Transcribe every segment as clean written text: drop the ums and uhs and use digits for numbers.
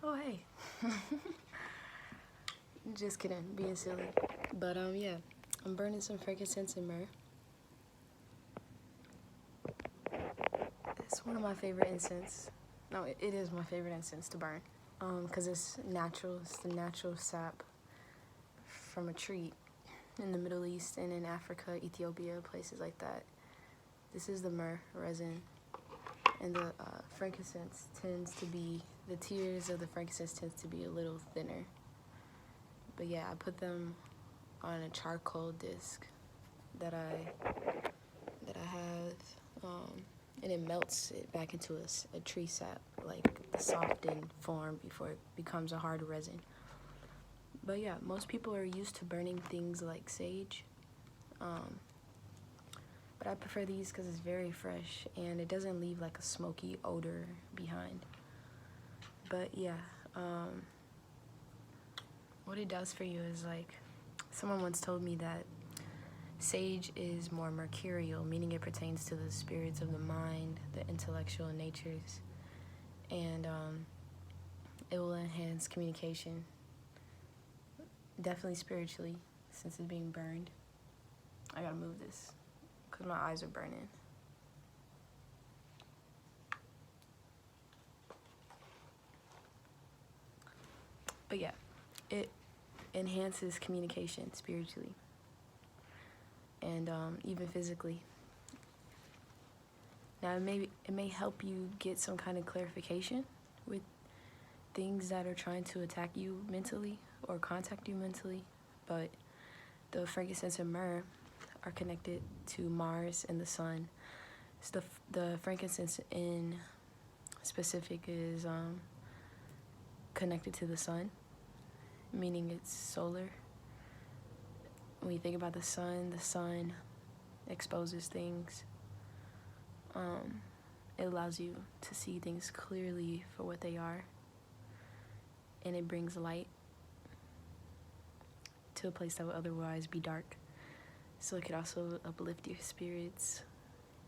Oh, hey. Just kidding, being silly. But, yeah, I'm burning some frankincense and myrrh. It's one of my favorite incense. No, it is my favorite incense to burn. Because it's natural. It's the natural sap from a tree in the Middle East and in Africa, Ethiopia, places like that. This is the myrrh resin. And the frankincense tends to be, the tiers of the frankincense tends to be a little thinner. But yeah, I put them on a charcoal disc that I have, and it melts it back into a tree sap, like the softened form before it becomes a hard resin. But yeah, most people are used to burning things like sage. But I prefer these because it's very fresh and it doesn't leave like a smoky odor behind. But yeah, what it does for you is, like, someone once told me that sage is more mercurial, meaning it pertains to the spirits of the mind, the intellectual natures, and it will enhance communication, definitely spiritually, since it's being burned. I gotta move this because my eyes are burning. But yeah, it enhances communication spiritually and even physically. Now it may help you get some kind of clarification with things that are trying to attack you mentally or contact you mentally, but the frankincense and myrrh are connected to Mars and the sun. So the frankincense in specific is connected to the sun, meaning it's solar. When you think about the sun exposes things. It allows you to see things clearly for what they are, and it brings light to a place that would otherwise be dark. So it could also uplift your spirits.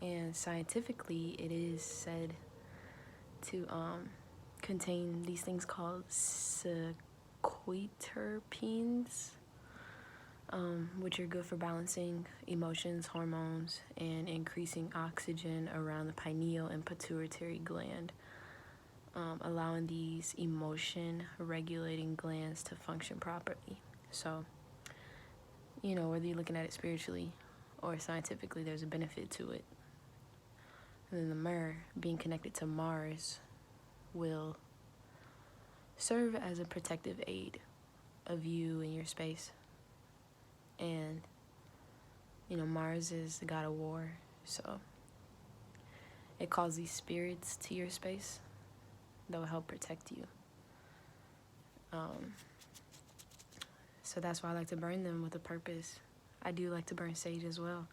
And scientifically, it is said to contain these things called sequiterpenes, which are good for balancing emotions, hormones, and increasing oxygen around the pineal and pituitary gland, allowing these emotion-regulating glands to function properly. So, you know, whether you're looking at it spiritually or scientifically, there's a benefit to it. And then the myrrh, being connected to Mars, will serve as a protective aid of you and your space. And, you know, Mars is the god of war, so it calls these spirits to your space that will help protect you. So that's why I like to burn them with a purpose. I do like to burn sage as well.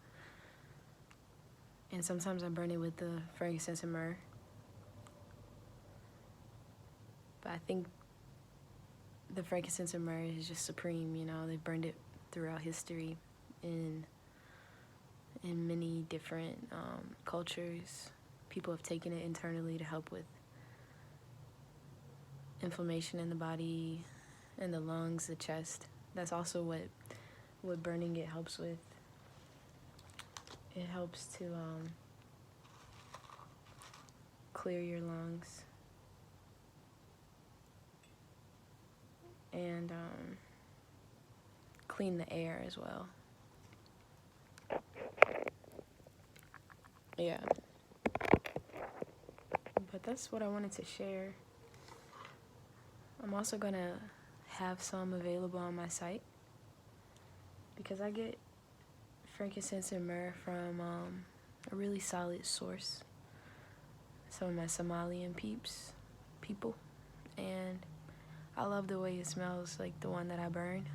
And sometimes I burn it with the frankincense and myrrh. But I think the frankincense and myrrh is just supreme, you know. They've burned it throughout history in many different cultures. People have taken it internally to help with inflammation in the body, in the lungs, the chest. That's also what burning it helps with. It helps to clear your lungs and clean the air as well. Yeah. But that's what I wanted to share. I'm also gonna have some available on my site because I get frankincense and myrrh from a really solid source. Some of my Somalian people, and I love the way it smells, like the one that I burn.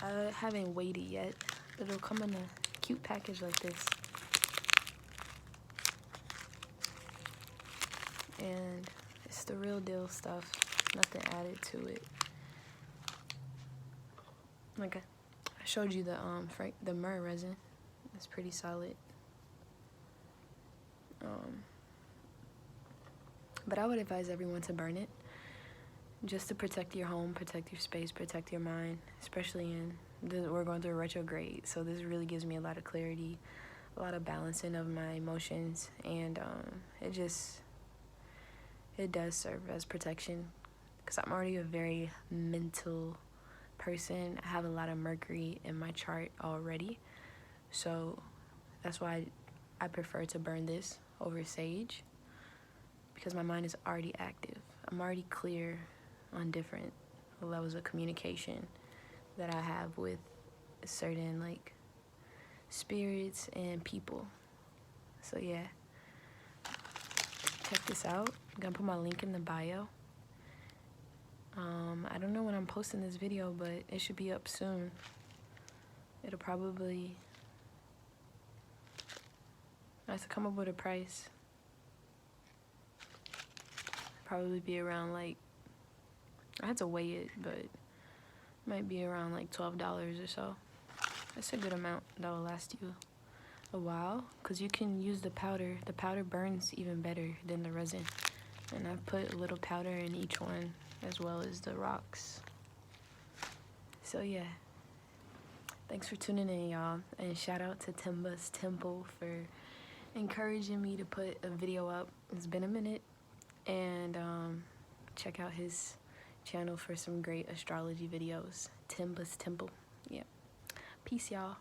I haven't weighed it yet, but it'll come in a cute package like this. And it's the real deal stuff, nothing added to it. Like I showed you the myrrh resin. It's pretty solid. But I would advise everyone to burn it, just to protect your home, protect your space, protect your mind, especially we're going through a retrograde, so this really gives me a lot of clarity, a lot of balancing of my emotions, and it does serve as protection, because I'm already a very mental person. I have a lot of Mercury in my chart already, so that's why I prefer to burn this over sage, because my mind is already active. I'm already clear on different levels of communication that I have with certain like spirits and people. So yeah, check this out. I'm gonna put my link in the bio. I don't know when I'm posting this video, but it should be up soon. It'll probably, I have to come up with a price. Probably be around like, I had to weigh it, but it might be around like $12 or so. That's a good amount that will last you a while, because you can use the powder. The powder burns even better than the resin, and I've put a little powder in each one as well as the rocks. So yeah, thanks for tuning in, y'all, and shout out to Timba's Temple for encouraging me to put a video up. It's been a minute, and check out his channel for some great astrology videos. Timba's Temple. Yeah, peace, y'all.